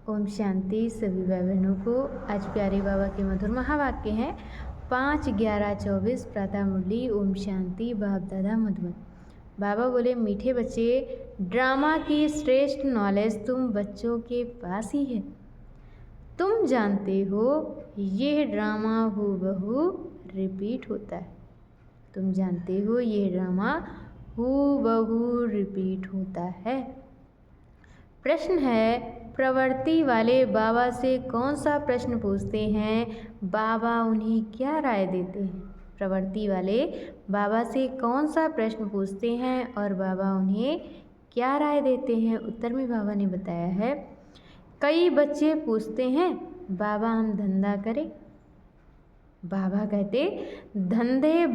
ओम शांति। सभी भाई बहनों को आज प्यारे बाबा के मधुर महावाक्य हैं 5/11/24 प्रातः मुरली। ओम शांति। बाप दादा मधुबन। बाबा बोले, मीठे बच्चे, ड्रामा की श्रेष्ठ नॉलेज तुम बच्चों के पास ही है। तुम जानते हो यह ड्रामा हूबहू रिपीट होता है। तुम जानते हो यह ड्रामा हूबहू रिपीट होता है। प्रश्न है, प्रवृत्ति वाले बाबा से कौन सा प्रश्न पूछते हैं, बाबा उन्हें क्या राय देते हैं। प्रवृत्ति वाले बाबा से कौन सा प्रश्न पूछते हैं और बाबा उन्हें क्या राय देते हैं। उत्तर में बाबा ने बताया है, कई बच्चे पूछते हैं, बाबा हम धंधा करें। बाबा कहते, धंधे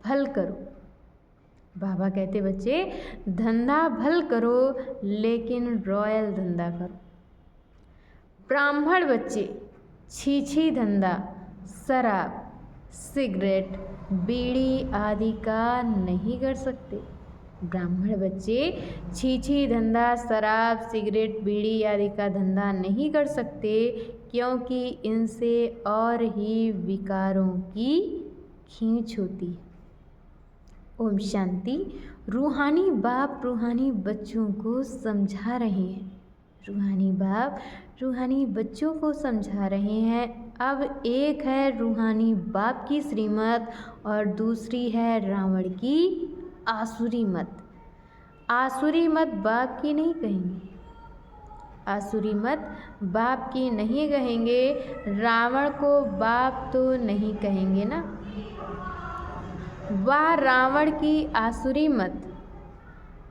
भल करो। बाबा कहते, बच्चे धंधा भल करो लेकिन रॉयल धंधा करो। ब्राह्मण बच्चे छीछी धंधा शराब, सिगरेट, बीड़ी आदि का नहीं कर सकते। ब्राह्मण बच्चे छीछी धंधा शराब, सिगरेट, बीड़ी आदि का धंधा नहीं कर सकते, क्योंकि इनसे और ही विकारों की खींच होती है। ओम शांति। रूहानी बाप रूहानी बच्चों को समझा रहे हैं। रूहानी बाप रूहानी बच्चों को समझा रहे हैं। अब एक है रूहानी बाप की श्रीमत और दूसरी है रावण की आसुरी मत। आसुरी मत बाप की नहीं कहेंगे, आसुरी मत बाप की नहीं कहेंगे। रावण को बाप तो नहीं कहेंगे ना। वह रावण की आसुरी मत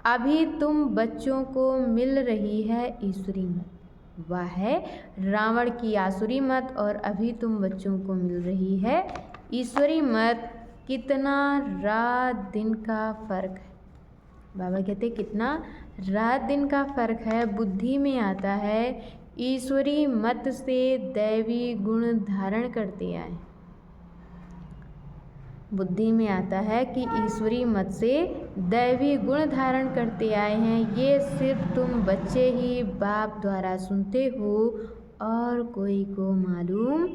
अभी तुम बच्चों को मिल रही है ईश्वरी मत। वह है रावण की आसुरी मत और अभी तुम बच्चों को मिल रही है ईश्वरी मत। कितना रात दिन का फर्क है। बाबा कहते, कितना रात दिन का फर्क है। बुद्धि में आता है ईश्वरी मत से दैवी गुण धारण करते आए। बुद्धि में आता है कि ईश्वरी मत से दैवी गुण धारण करते आए हैं। ये सिर्फ तुम बच्चे ही बाप द्वारा सुनते हो और कोई को मालूम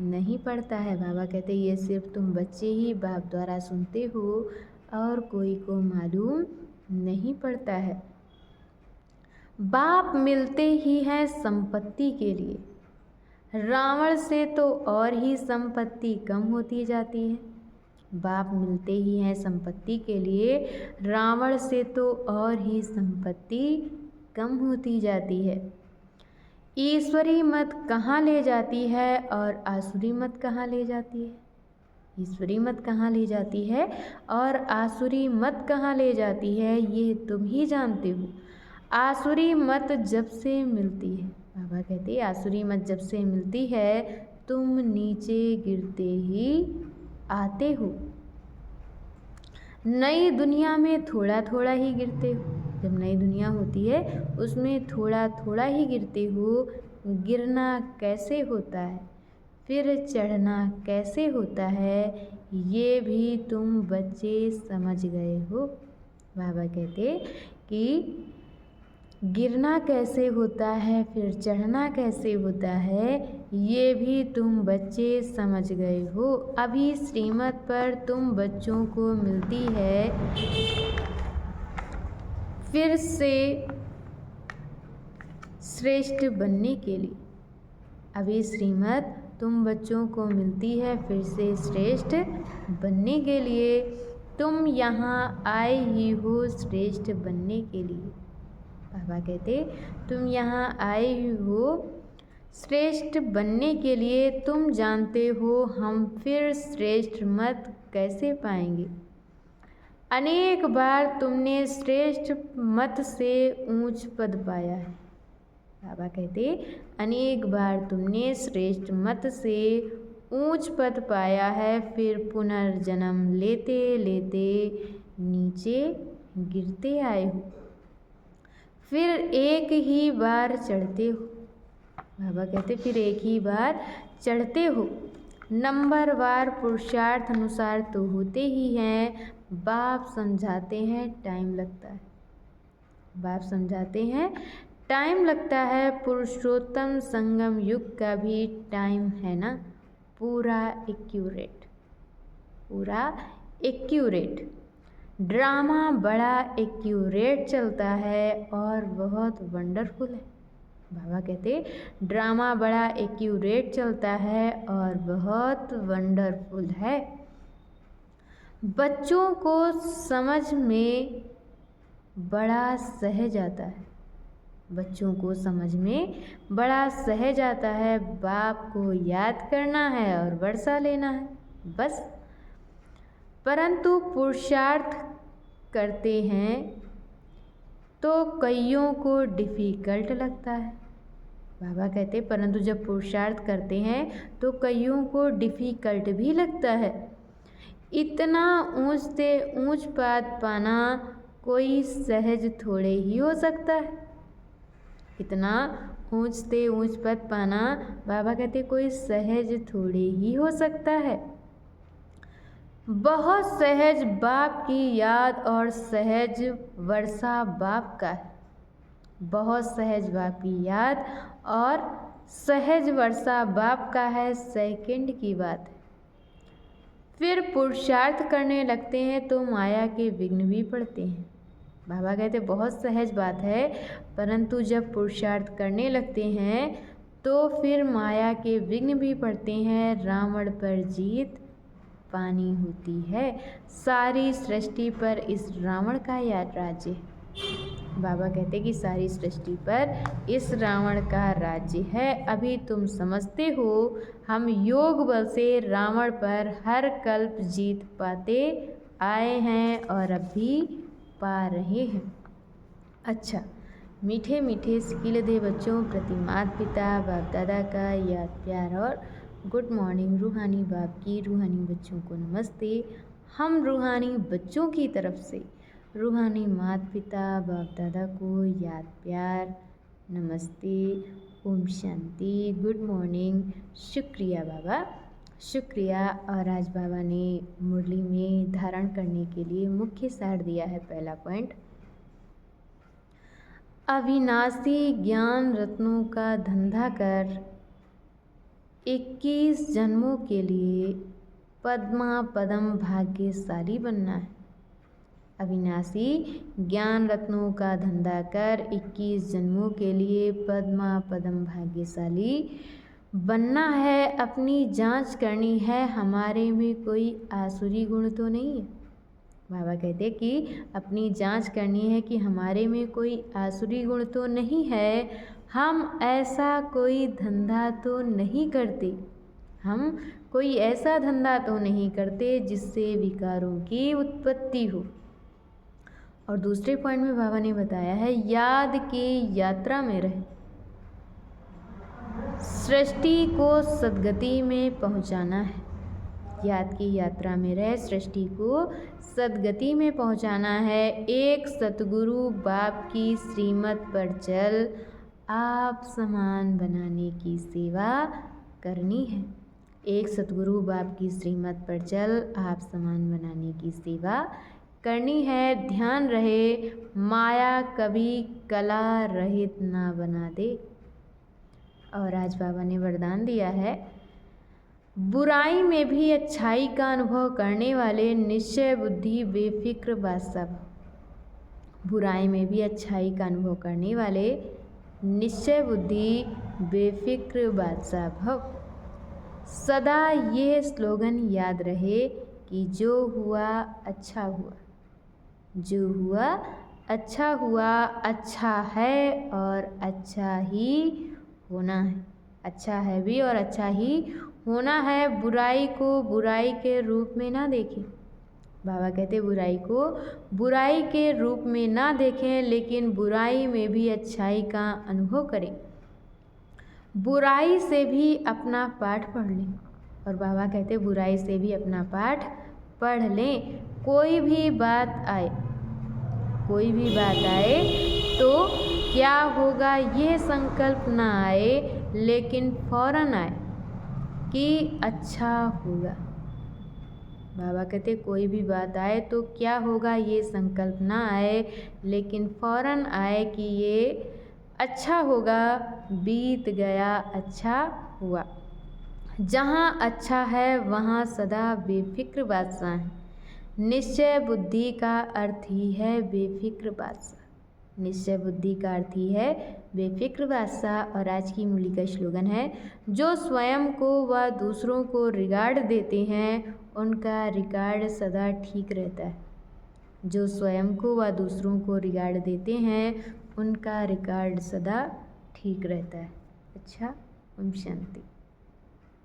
नहीं पड़ता है। बाबा कहते, ये सिर्फ तुम बच्चे ही बाप द्वारा सुनते हो और कोई को मालूम नहीं पड़ता है। बाप मिलते ही हैं संपत्ति के लिए। रावण से तो और ही संपत्ति कम होती जाती है। बाप मिलते ही हैं संपत्ति के लिए, रावण से तो और ही संपत्ति कम होती जाती है। ईश्वरी मत कहाँ ले जाती है और आसुरी मत कहाँ ले जाती है। ईश्वरी मत कहाँ ले जाती है और आसुरी मत कहाँ ले जाती है, ये तुम ही जानते हो। आसुरी मत जब से मिलती है, बाबा कहते, आसुरी मत जब से मिलती है तुम नीचे गिरते ही आते हो। नई दुनिया में थोड़ा थोड़ा ही गिरते हो। जब नई दुनिया होती है उसमें थोड़ा थोड़ा ही गिरते हो। गिरना कैसे होता है, फिर चढ़ना कैसे होता है, ये भी तुम बच्चे समझ गए हो। बाबा कहते कि गिरना कैसे होता है, फिर चढ़ना कैसे होता है, ये भी तुम बच्चे समझ गए हो। अभी श्रीमत पर तुम बच्चों को मिलती है फिर से श्रेष्ठ बनने के लिए। अभी श्रीमत तुम बच्चों को मिलती है फिर से श्रेष्ठ बनने के लिए। तुम यहाँ आए ही हो श्रेष्ठ बनने के लिए। बाबा कहते, तुम यहाँ आए हो श्रेष्ठ बनने के लिए। तुम जानते हो हम फिर श्रेष्ठ मत कैसे पाएंगे। अनेक बार तुमने श्रेष्ठ मत से ऊंच पद पाया है। बाबा कहते, अनेक बार तुमने श्रेष्ठ मत से ऊंच पद पाया है, फिर पुनर्जन्म लेते लेते नीचे गिरते आए हो, फिर एक ही बार चढ़ते हो। बाबा कहते, फिर एक ही बार चढ़ते हो। नंबरवार पुरुषार्थ अनुसार तो होते ही हैं। बाप समझाते हैं टाइम लगता है। बाप समझाते हैं टाइम लगता है, पुरुषोत्तम संगम युग का भी टाइम है ना, पूरा एक्यूरेट। ड्रामा बड़ा एक्यूरेट चलता है और बहुत वंडरफुल है। बाबा कहते ड्रामा बड़ा एक्यूरेट चलता है और बहुत वंडरफुल है। बच्चों को समझ में बड़ा सहज आता है। बच्चों को समझ में बड़ा सहज आता है। बाप को याद करना है और वर्षा लेना है, बस। परंतु पुरुषार्थ करते हैं तो कईयों को डिफ़िकल्ट लगता है। बाबा कहते परंतु जब पुरुषार्थ करते हैं तो कईयों को डिफ़िकल्ट भी लगता है। इतना ऊंच से ऊंच पद पाना कोई सहज थोड़े ही हो सकता है। इतना ऊंच से ऊंच पद पाना बाबा कहते कोई सहज थोड़े ही हो सकता है। बहुत सहज बाप की याद और सहज वर्षा बाप का है। बहुत सहज बाप की याद और सहज वर्षा बाप का है, सेकंड की बात है। फिर पुरुषार्थ करने लगते हैं तो माया के विघ्न भी पड़ते हैं। बाबा कहते बहुत सहज बात है, परंतु जब पुरुषार्थ करने लगते हैं तो फिर माया के विघ्न भी पड़ते हैं। रावण पर जीत पानी होती है। सारी सृष्टि पर इस रावण का राज्य है। बाबा कहते कि सारी सृष्टि पर इस रावण का राज्य है। अभी तुम समझते हो, हम योग बल से रावण पर हर कल्प जीत पाते आए हैं और अब भी पा रहे हैं। अच्छा, मीठे मीठे स्किल दे बच्चों प्रति माता पिता बाप दादा का याद प्यार और गुड मॉर्निंग। रूहानी बाप की रूहानी बच्चों को नमस्ते। हम रूहानी बच्चों की तरफ से रूहानी माता पिता बाप दादा को याद प्यार नमस्ते, ओम शांति, गुड मॉर्निंग। शुक्रिया बाबा, शुक्रिया। और आज बाबा ने मुरली में धारण करने के लिए मुख्य सार दिया है। पहला पॉइंट, अविनाशी ज्ञान रत्नों का धंधा कर 21 जन्मों के लिए पद्मा पदम भाग्यशाली बनना है। अविनाशी ज्ञान रत्नों का धंधा कर 21 जन्मों के लिए पद्मा पदम भाग्यशाली बनना है। अपनी जांच करनी है, हमारे में कोई आसुरी गुण तो नहीं है। बाबा कहते कि अपनी जांच करनी है कि हमारे में कोई आसुरी गुण तो नहीं है। हम ऐसा कोई धंधा तो नहीं करते, हम कोई ऐसा धंधा तो नहीं करते जिससे विकारों की उत्पत्ति हो। और दूसरे पॉइंट में बाबा ने बताया है, याद की यात्रा में रहे, सृष्टि को सद्गति में पहुंचाना है। याद की यात्रा में रहे, सृष्टि को सद्गति में पहुंचाना है। एक सतगुरु बाप की श्रीमत पर चल आप समान बनाने की सेवा करनी है। एक सतगुरु बाप की श्रीमत पर चल आप समान बनाने की सेवा करनी है। ध्यान रहे, माया कभी कला रहित ना बना दे। और आज बाबा ने वरदान दिया है, बुराई में भी अच्छाई का अनुभव करने वाले निश्चय बुद्धि बेफिक्र बादशाह। बुराई में भी अच्छाई का अनुभव करने वाले निश्चय बुद्धि बेफिक्र बादशाह भव। सदा ये स्लोगन याद रहे कि जो हुआ अच्छा हुआ, जो हुआ अच्छा हुआ, अच्छा है और अच्छा ही होना है। अच्छा है भी और अच्छा ही होना है। बुराई को बुराई के रूप में ना देखें। बाबा कहते बुराई को बुराई के रूप में ना देखें, लेकिन बुराई में भी अच्छाई का अनुभव करें। बुराई से भी अपना पाठ पढ़ लें। और बाबा कहते बुराई से भी अपना पाठ पढ़ लें। कोई भी बात आए, कोई भी बात आए तो क्या होगा ये संकल्प ना आए, लेकिन फौरन आए कि अच्छा होगा। बाबा कहते कोई भी बात आए तो क्या होगा ये संकल्प ना आए, लेकिन फौरन आए कि ये अच्छा होगा, बीत गया, अच्छा हुआ। जहाँ अच्छा है वहाँ सदा बेफिक्र बादशाह है। निश्चय बुद्धि का अर्थ ही है बेफिक्र बादशाह। निश्चय बुद्धि का अर्थ ही है बेफिक्र बादशाह। और आज की मूली का स्लोगन है, जो स्वयं को व दूसरों को रिगार्ड देते हैं उनका रिकॉर्ड सदा ठीक रहता है। जो स्वयं को व दूसरों को रिगार्ड देते हैं उनका रिकॉर्ड सदा ठीक रहता है। अच्छा, ओम शांति।